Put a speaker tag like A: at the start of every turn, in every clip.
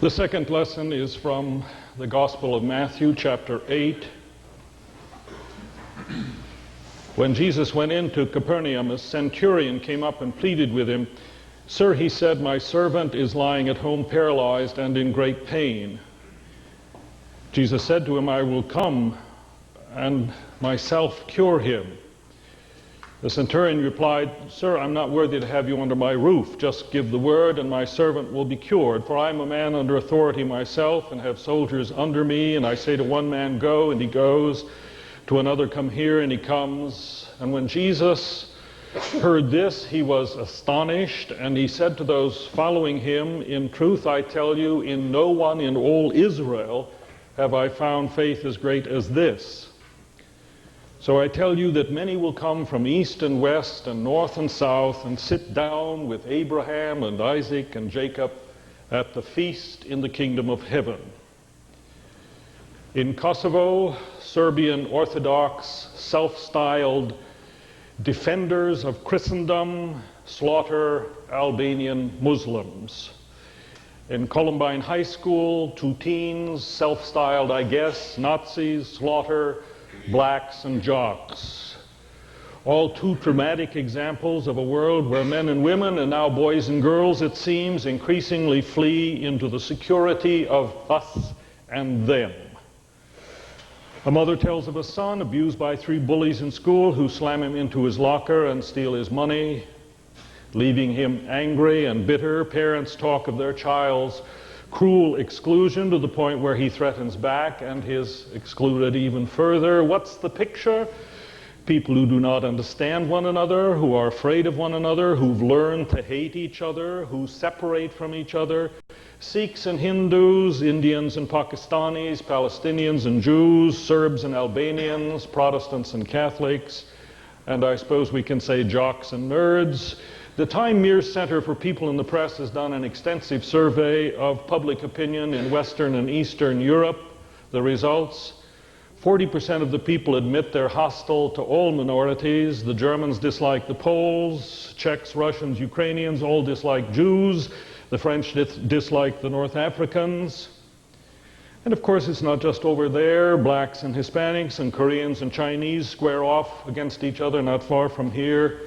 A: The second lesson is from the Gospel of Matthew, chapter 8. When Jesus went into Capernaum, a centurion came up and pleaded with him. "Sir," he said, "my servant is lying at home paralyzed and in great pain." Jesus said to him, "I will come and myself cure him." The centurion replied, "Sir, I'm not worthy to have you under my roof. Just give the word and my servant will be cured. For I am a man under authority myself and have soldiers under me. And I say to one man, go, and he goes. To another, come here, and he comes." And when Jesus heard this, he was astonished, and he said to those following him, "In truth, I tell you, in no one in all Israel have I found faith as great as this. So I tell you that many will come from east and west and north and south and sit down with Abraham and Isaac and Jacob at the feast in the kingdom of heaven." In Kosovo, Serbian Orthodox, self-styled defenders of Christendom slaughter Albanian Muslims. In Columbine High School, two teens, self-styled, I guess, Nazis, slaughter blacks and jocks. All too dramatic examples of a world where men and women, and now boys and girls, it seems, increasingly flee into the security of us and them. A mother tells of a son abused by 3 bullies in school who slam him into his locker and steal his money, leaving him angry and bitter. Parents talk of their child's cruel exclusion to the point where he threatens back and is excluded even further. What's the picture? People who do not understand one another, who are afraid of one another, who've learned to hate each other, who separate from each other. Sikhs and Hindus, Indians and Pakistanis, Palestinians and Jews, Serbs and Albanians, Protestants and Catholics, and I suppose we can say jocks and nerds. The Time Mir Center for People in the Press has done an extensive survey of public opinion in Western and Eastern Europe. The results: 40% of the people admit they're hostile to all minorities. The Germans dislike the Poles, Czechs, Russians, Ukrainians all dislike Jews. The French dislike the North Africans. And of course, it's not just over there. Blacks and Hispanics and Koreans and Chinese square off against each other not far from here.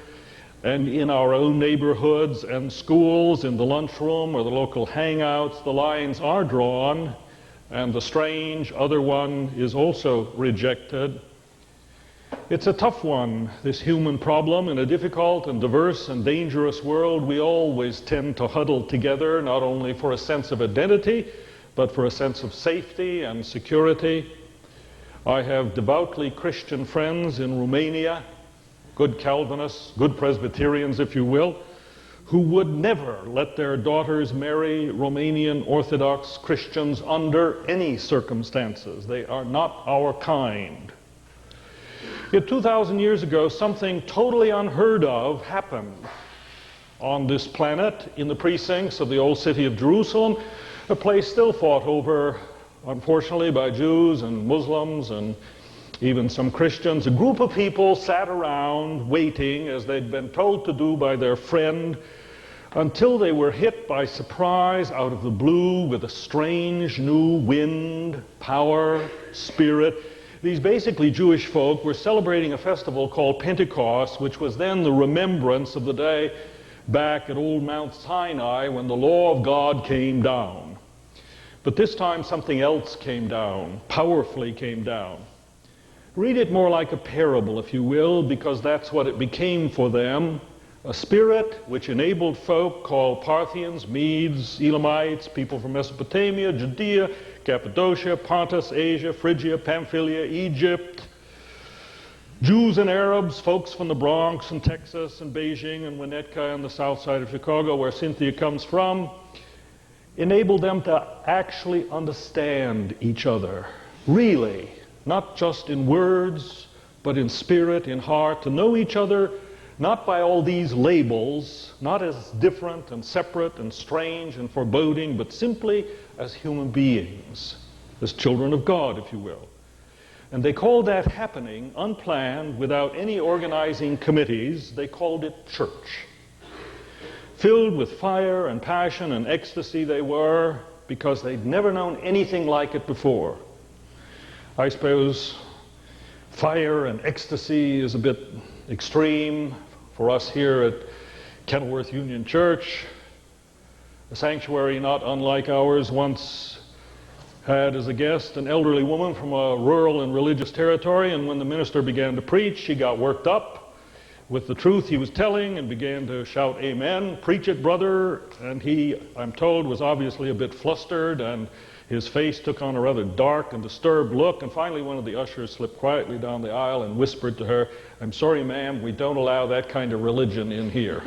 A: And in our own neighborhoods and schools, in the lunchroom or the local hangouts, the lines are drawn, and the strange other one is also rejected. It's a tough one, this human problem. In a difficult and diverse and dangerous world, we always tend to huddle together, not only for a sense of identity, but for a sense of safety and security. I have devoutly Christian friends in Romania, good Calvinists, good Presbyterians, if you will, who would never let their daughters marry Romanian Orthodox Christians under any circumstances. They are not our kind. Yet 2,000 years ago, something totally unheard of happened on this planet in the precincts of the old city of Jerusalem, a place still fought over, unfortunately, by Jews and Muslims and even some Christians. A group of people sat around waiting, as they'd been told to do by their friend, until they were hit by surprise out of the blue with a strange new wind, power, spirit. These basically Jewish folk were celebrating a festival called Pentecost, which was then the remembrance of the day back at old Mount Sinai when the law of God came down. But this time something else came down, powerfully came down. Read it more like a parable, if you will, because that's what it became for them. A spirit which enabled folk called Parthians, Medes, Elamites, people from Mesopotamia, Judea, Cappadocia, Pontus, Asia, Phrygia, Pamphylia, Egypt, Jews and Arabs, folks from the Bronx and Texas and Beijing and Winnetka and the south side of Chicago, where Cynthia comes from, enabled them to actually understand each other, really. Not just in words, but in spirit, in heart, to know each other, not by all these labels, not as different and separate and strange and foreboding, but simply as human beings, as children of God, if you will. And they called that happening, unplanned, without any organizing committees, they called it church. Filled with fire and passion and ecstasy they were, because they'd never known anything like it before. I suppose fire and ecstasy is a bit extreme for us here at Kenilworth Union Church. A sanctuary not unlike ours once had as a guest an elderly woman from a rural and religious territory, and when the minister began to preach, she got worked up with the truth he was telling and began to shout, "Amen, preach it, brother." And he, I'm told, was obviously a bit flustered, and his face took on a rather dark and disturbed look, and finally one of the ushers slipped quietly down the aisle and whispered to her, "I'm sorry, ma'am, we don't allow that kind of religion in here."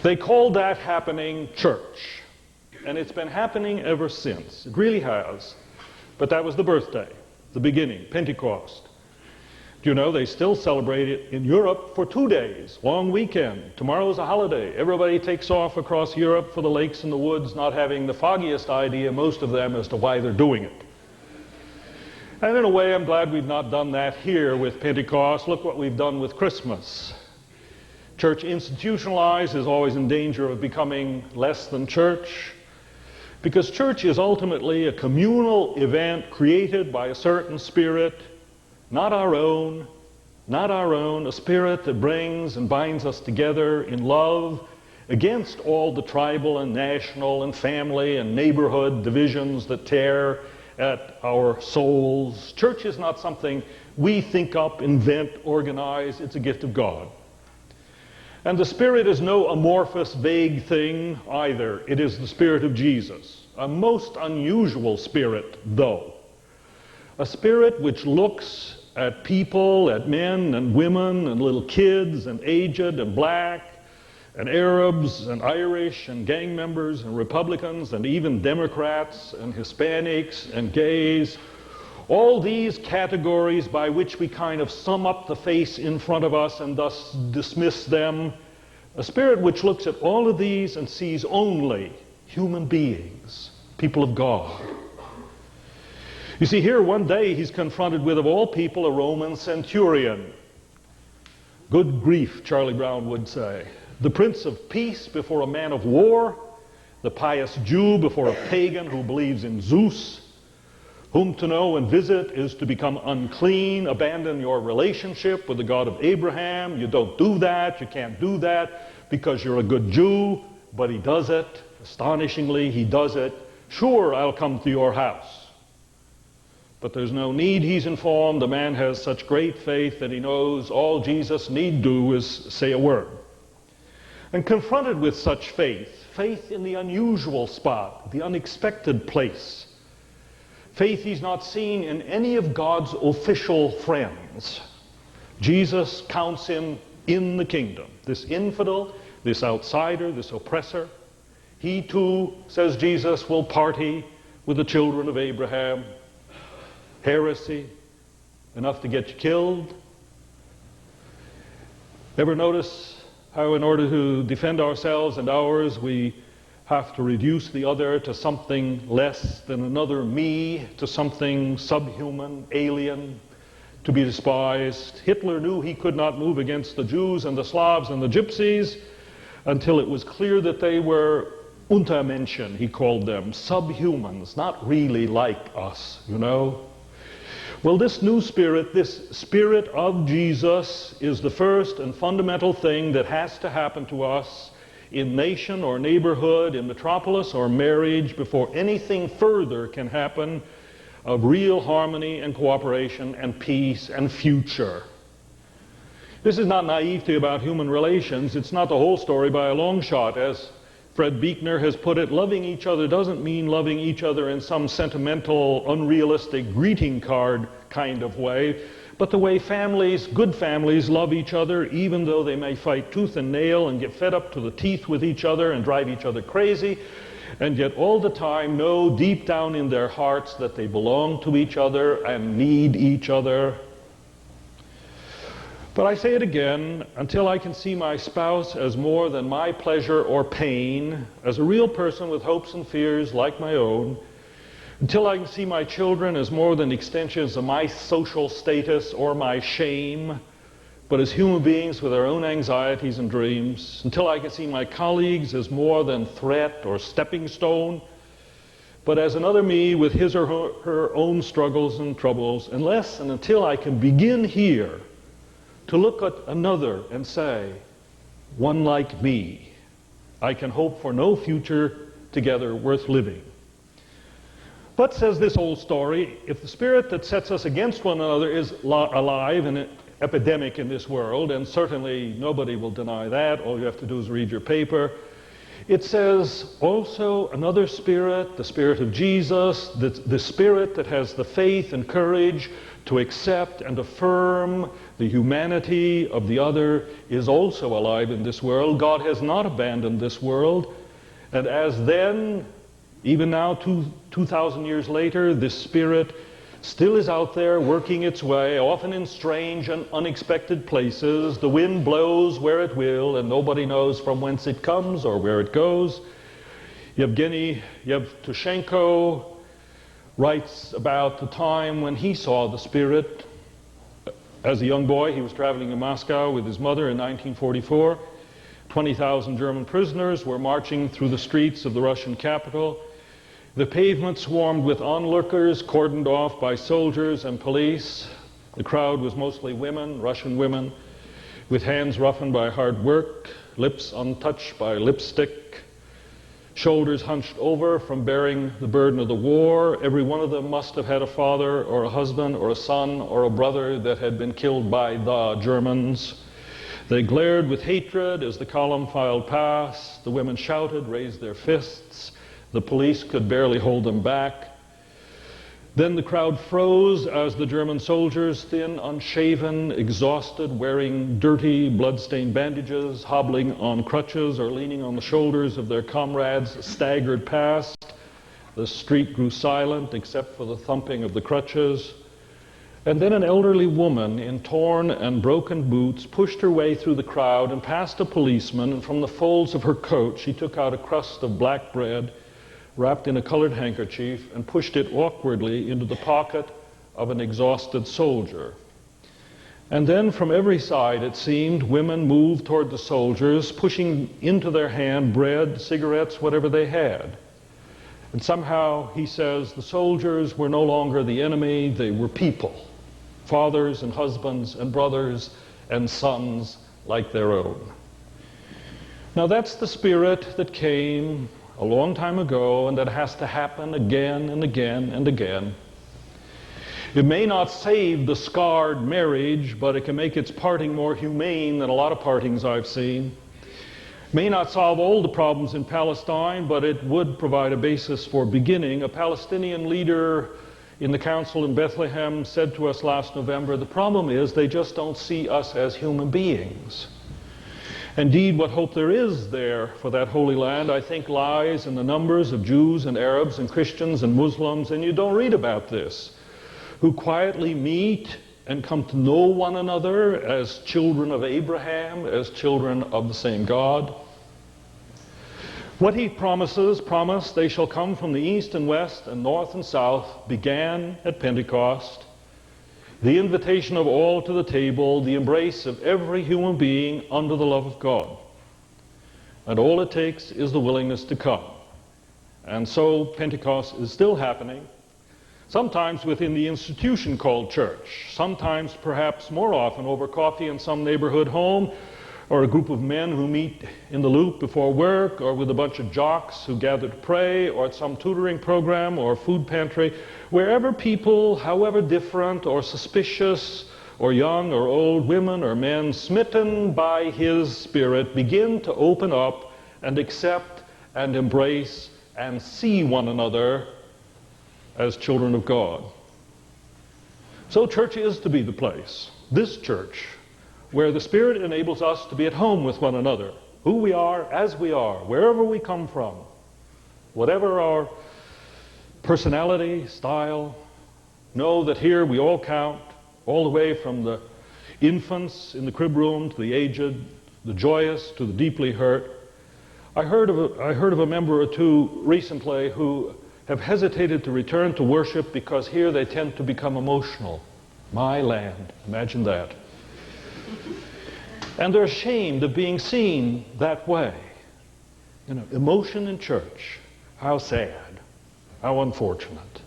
A: They called that happening church, and it's been happening ever since. It really has. But that was the birthday, the beginning, Pentecost. Do you know they still celebrate it in Europe for 2 days, long weekend. Tomorrow's a holiday. Everybody takes off across Europe for the lakes and the woods, not having the foggiest idea, most of them, as to why they're doing it. And in a way, I'm glad we've not done that here with Pentecost. Look what we've done with Christmas. Church institutionalized is always in danger of becoming less than church, because church is ultimately a communal event created by a certain spirit, not our own, a spirit that brings and binds us together in love against all the tribal and national and family and neighborhood divisions that tear at our souls. Church is not something we think up, invent, organize. It's a gift of God. And the Spirit is no amorphous, vague thing either. It is the Spirit of Jesus. A most unusual Spirit, though. A Spirit which looks at people, at men and women and little kids and aged and black and Arabs and Irish and gang members and Republicans and even Democrats and Hispanics and gays. All these categories by which we kind of sum up the face in front of us and thus dismiss them. A spirit which looks at all of these and sees only human beings, people of God. You see, here one day he's confronted with, of all people, a Roman centurion. Good grief, Charlie Brown would say. The Prince of Peace before a man of war, the pious Jew before a pagan who believes in Zeus. Whom to know and visit is to become unclean. Abandon your relationship with the God of Abraham. You don't do that. You can't do that because you're a good Jew. But he does it. Astonishingly, he does it. Sure, I'll come to your house. But there's no need, he's informed. The man has such great faith that he knows all Jesus need do is say a word. And confronted with such faith, faith in the unusual spot, the unexpected place, faith he's not seen in any of God's official friends, Jesus counts him in the kingdom. This infidel, this outsider, this oppressor, he too, says Jesus, will party with the children of Abraham. Heresy, enough to get you killed. Ever notice how in order to defend ourselves and ours, we have to reduce the other to something less than another me, to something subhuman, alien, to be despised? Hitler knew he could not move against the Jews and the Slavs and the Gypsies until it was clear that they were Untermenschen, he called them, subhumans, not really like us, you know. Well, this new spirit, this spirit of Jesus, is the first and fundamental thing that has to happen to us in nation or neighborhood, in metropolis or marriage, before anything further can happen of real harmony and cooperation and peace and future. This is not naivety about human relations. It's not the whole story by a long shot. As Fred Buechner has put it, loving each other doesn't mean loving each other in some sentimental, unrealistic greeting card kind of way, but the way families, good families, love each other, even though they may fight tooth and nail and get fed up to the teeth with each other and drive each other crazy, and yet all the time know deep down in their hearts that they belong to each other and need each other. But I say it again, until I can see my spouse as more than my pleasure or pain, as a real person with hopes and fears like my own, until I can see my children as more than extensions of my social status or my shame, but as human beings with our own anxieties and dreams, until I can see my colleagues as more than threat or stepping stone, but as another me with his or her own struggles and troubles, unless and until I can begin here to look at another and say, one like me, I can hope for no future together worth living. But, says this old story, if the spirit that sets us against one another is alive and epidemic in this world, and certainly nobody will deny that, all you have to do is read your paper, it says also another spirit, the spirit of Jesus, the spirit that has the faith and courage to accept and affirm the humanity of the other, is also alive in this world. God has not abandoned this world, and as then, even now, 2,000 years later, this spirit still is out there working its way, often in strange and unexpected places. The wind blows where it will, and nobody knows from whence it comes or where it goes. Yevgeny Yevtushenko writes about the time when he saw the spirit. As a young boy, he was traveling in Moscow with his mother in 1944. 20,000 German prisoners were marching through the streets of the Russian capital. The pavement swarmed with onlookers, cordoned off by soldiers and police. The crowd was mostly women, Russian women, with hands roughened by hard work, lips untouched by lipstick, shoulders hunched over from bearing the burden of the war. Every one of them must have had a father or a husband or a son or a brother that had been killed by the Germans. They glared with hatred as the column filed past. The women shouted, raised their fists. The police could barely hold them back. Then the crowd froze as the German soldiers, thin, unshaven, exhausted, wearing dirty, blood-stained bandages, hobbling on crutches or leaning on the shoulders of their comrades, staggered past. The street grew silent except for the thumping of the crutches. And then an elderly woman in torn and broken boots pushed her way through the crowd and past a policeman, and from the folds of her coat she took out a crust of black bread wrapped in a colored handkerchief and pushed it awkwardly into the pocket of an exhausted soldier. And then from every side, it seemed, women moved toward the soldiers, pushing into their hand bread, cigarettes, whatever they had. And somehow, he says, the soldiers were no longer the enemy, they were people, fathers and husbands and brothers and sons like their own. Now that's the spirit that came a long time ago, and that has to happen again and again and again. It may not save the scarred marriage, but it can make its parting more humane than a lot of partings I've seen. It may not solve all the problems in Palestine, but it would provide a basis for beginning. A Palestinian leader in the council in Bethlehem said to us last November, the problem is they just don't see us as human beings. Indeed, what hope there is there for that Holy Land, I think, lies in the numbers of Jews and Arabs and Christians and Muslims, and you don't read about this, who quietly meet and come to know one another as children of Abraham, as children of the same God. What he promised, they shall come from the east and west and north and south, began at Pentecost. The invitation of all to the table, the embrace of every human being under the love of God. And all it takes is the willingness to come. And so Pentecost is still happening, sometimes within the institution called church, sometimes perhaps more often over coffee in some neighborhood home, or a group of men who meet in the loop before work, or with a bunch of jocks who gather to pray, or at some tutoring program or food pantry. Wherever people, however different or suspicious or young or old, women or men, smitten by his Spirit, begin to open up and accept and embrace and see one another as children of God. So church is to be the place, this church, where the Spirit enables us to be at home with one another, who we are, as we are, wherever we come from, whatever our personality, style. Know that here we all count, all the way from the infants in the crib room to the aged, the joyous to the deeply hurt. I heard of a member or two recently who have hesitated to return to worship because here they tend to become emotional. My land, imagine that. And they're ashamed of being seen that way. You know, emotion in church. How sad. How unfortunate.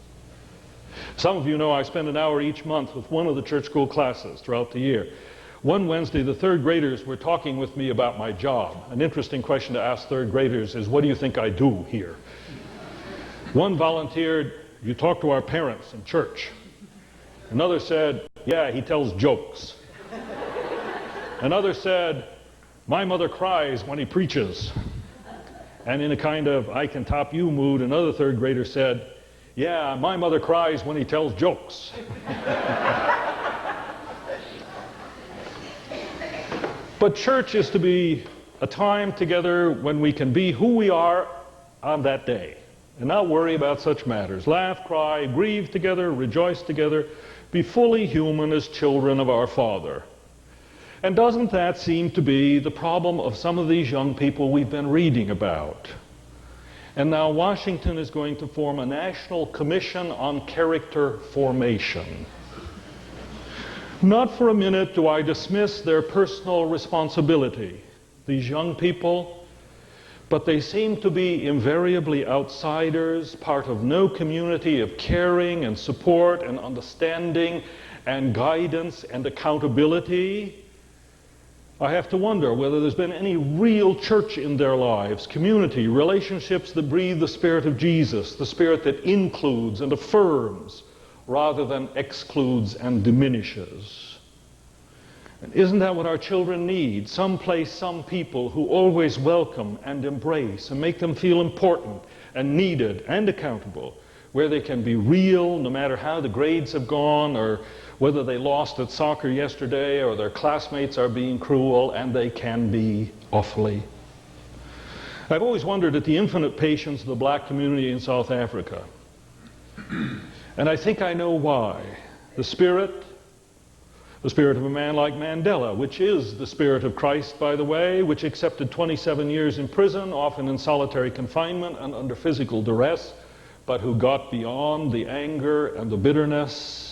A: Some of you know I spend an hour each month with one of the church school classes throughout the year. One Wednesday, the third graders were talking with me about my job. An interesting question to ask third graders is, what do you think I do here? One volunteered, you talk to our parents in church. Another said, yeah, he tells jokes. Another said, my mother cries when he preaches. And in a kind of I can top you mood, another third grader said, yeah, my mother cries when he tells jokes. But church is to be a time together when we can be who we are on that day and not worry about such matters. Laugh, cry, grieve together, rejoice together, be fully human as children of our Father. And doesn't that seem to be the problem of some of these young people we've been reading about? And now Washington is going to form a national commission on character formation. Not for a minute do I dismiss their personal responsibility, these young people, but they seem to be invariably outsiders, part of no community of caring and support and understanding and guidance and accountability. I have to wonder whether there's been any real church in their lives, community, relationships that breathe the Spirit of Jesus, the Spirit that includes and affirms rather than excludes and diminishes. And isn't that what our children need? Some place, some people who always welcome and embrace and make them feel important and needed and accountable, where they can be real no matter how the grades have gone or whether they lost at soccer yesterday or their classmates are being cruel, and they can be awfully. I've always wondered at the infinite patience of the black community in South Africa. And I think I know why. The spirit of a man like Mandela, which is the spirit of Christ, by the way, which accepted 27 years in prison, often in solitary confinement and under physical duress, but who got beyond the anger and the bitterness.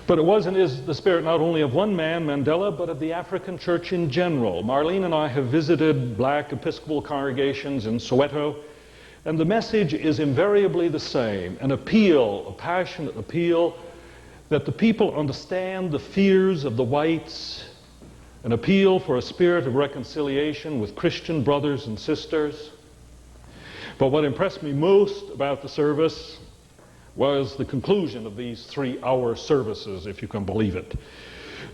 A: But it was and is the spirit not only of one man, Mandela, but of the African church in general. Marlene and I have visited black Episcopal congregations in Soweto, and the message is invariably the same, an appeal, a passionate appeal, that the people understand the fears of the whites, an appeal for a spirit of reconciliation with Christian brothers and sisters. But what impressed me most about the service was the conclusion of these 3-hour services, if you can believe it.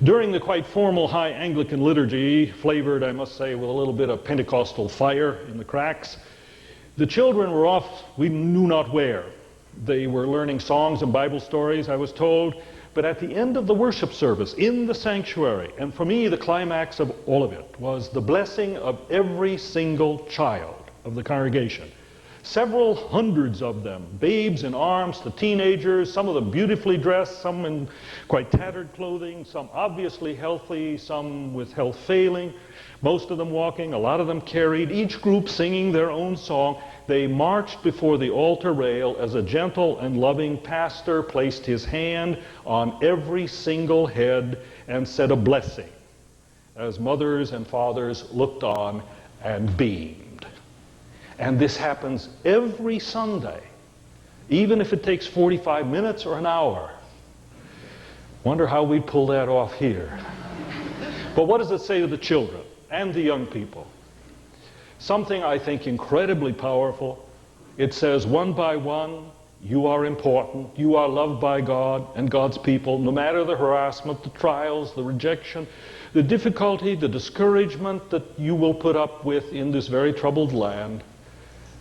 A: During the quite formal high Anglican liturgy, flavored, I must say, with a little bit of Pentecostal fire in the cracks, the children were off, we knew not where. They were learning songs and Bible stories, I was told. But at the end of the worship service, in the sanctuary, and for me the climax of all of it, was the blessing of every single child of the congregation. Several hundreds of them, babes in arms to teenagers, some of them beautifully dressed, some in quite tattered clothing, some obviously healthy, some with health failing, most of them walking, a lot of them carried, each group singing their own song. They marched before the altar rail as a gentle and loving pastor placed his hand on every single head and said a blessing, as mothers and fathers looked on and beamed. And this happens every Sunday, even if it takes 45 minutes or an hour. Wonder how we pull that off here. But what does it say to the children and the young people? Something I think incredibly powerful. It says, one by one, you are important, you are loved by God and God's people, no matter the harassment, the trials, the rejection, the difficulty, the discouragement that you will put up with in this very troubled land.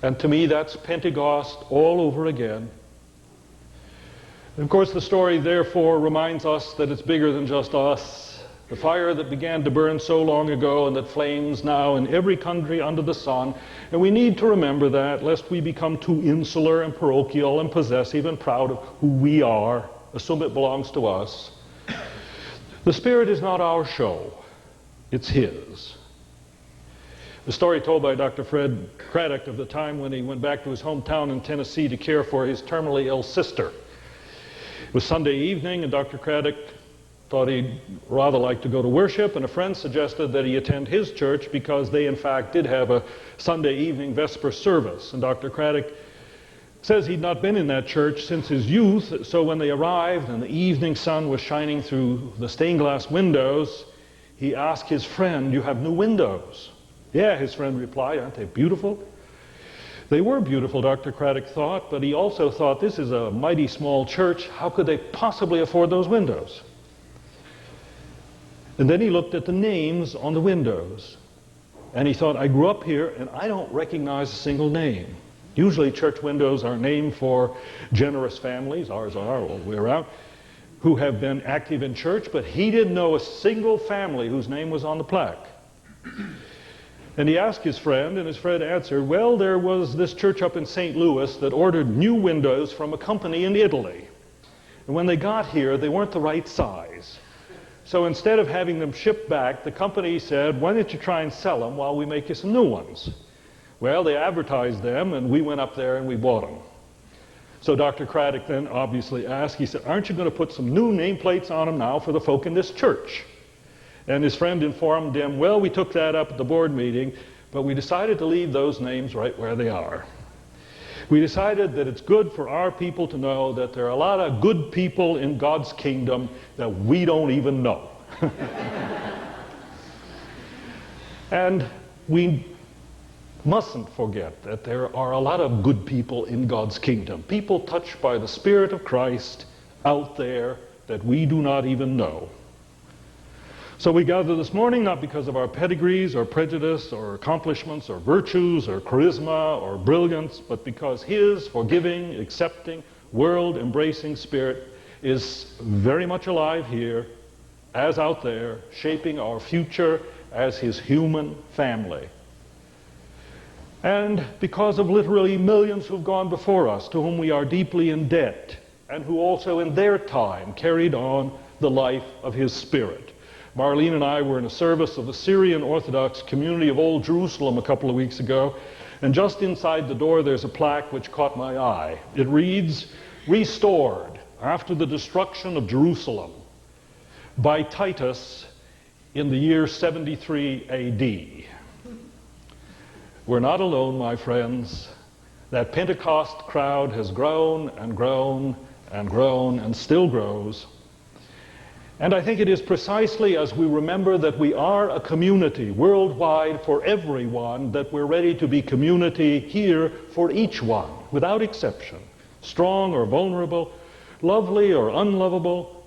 A: And to me, that's Pentecost all over again. And of course, the story, therefore, reminds us that it's bigger than just us. The fire that began to burn so long ago and that flames now in every country under the sun. And we need to remember that, lest we become too insular and parochial and possessive and proud of who we are, assume it belongs to us. The Spirit is not our show, it's His. The story told by Dr. Fred Craddock of the time when he went back to his hometown in Tennessee to care for his terminally ill sister. It was Sunday evening, and Dr. Craddock thought he'd rather like to go to worship, and a friend suggested that he attend his church because they in fact did have a Sunday evening Vesper service. And Dr. Craddock says he'd not been in that church since his youth, so when they arrived and the evening sun was shining through the stained glass windows, he asked his friend, "You have new windows?" "Yeah," his friend replied. "Aren't they beautiful?" They were beautiful, Dr. Craddock thought, but he also thought, this is a mighty small church. How could they possibly afford those windows? And then he looked at the names on the windows, and he thought, I grew up here, and I don't recognize a single name. Usually church windows are named for generous families, ours are all the way around, who have been active in church, but he didn't know a single family whose name was on the plaque. And he asked his friend, and his friend answered, well, there was this church up in St. Louis that ordered new windows from a company in Italy. And when they got here, they weren't the right size. So instead of having them shipped back, the company said, why don't you try and sell them while we make you some new ones? Well, they advertised them, and we went up there and we bought them. So Dr. Craddock then obviously asked, he said, aren't you going to put some new nameplates on them now for the folk in this church? And his friend informed him, well, we took that up at the board meeting, but we decided to leave those names right where they are. We decided that it's good for our people to know that there are a lot of good people in God's kingdom that we don't even know. And we mustn't forget that there are a lot of good people in God's kingdom, people touched by the Spirit of Christ out there that we do not even know. So we gather this morning not because of our pedigrees or prejudice or accomplishments or virtues or charisma or brilliance, but because His forgiving, accepting, world-embracing Spirit is very much alive here, as out there, shaping our future as His human family. And because of literally millions who've gone before us, to whom we are deeply in debt, and who also in their time carried on the life of His Spirit. Marlene and I were in a service of the Syrian Orthodox community of Old Jerusalem a couple of weeks ago, and just inside the door there's a plaque which caught my eye. It reads, restored after the destruction of Jerusalem by Titus in the year 73 AD. We're not alone, my friends. That Pentecost crowd has grown and grown and grown and still grows. And I think it is precisely as we remember that we are a community worldwide for everyone that we're ready to be community here for each one, without exception, strong or vulnerable, lovely or unlovable,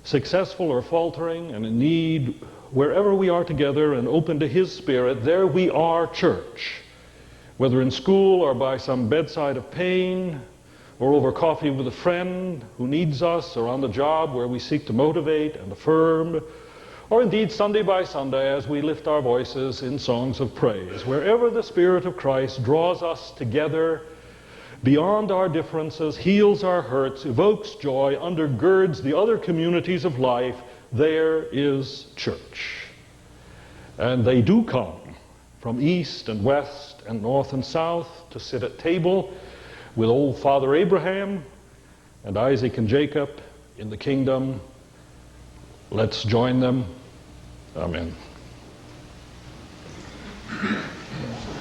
A: successful or faltering, and in need. Wherever we are together and open to His Spirit, there we are church, whether in school or by some bedside of pain, or over coffee with a friend who needs us, or on the job where we seek to motivate and affirm, or indeed Sunday by Sunday as we lift our voices in songs of praise. Wherever the Spirit of Christ draws us together beyond our differences, heals our hurts, evokes joy, undergirds the other communities of life, there is church. And they do come from east and west and north and south to sit at table with old Father Abraham and Isaac and Jacob in the kingdom. Let's join them. Amen.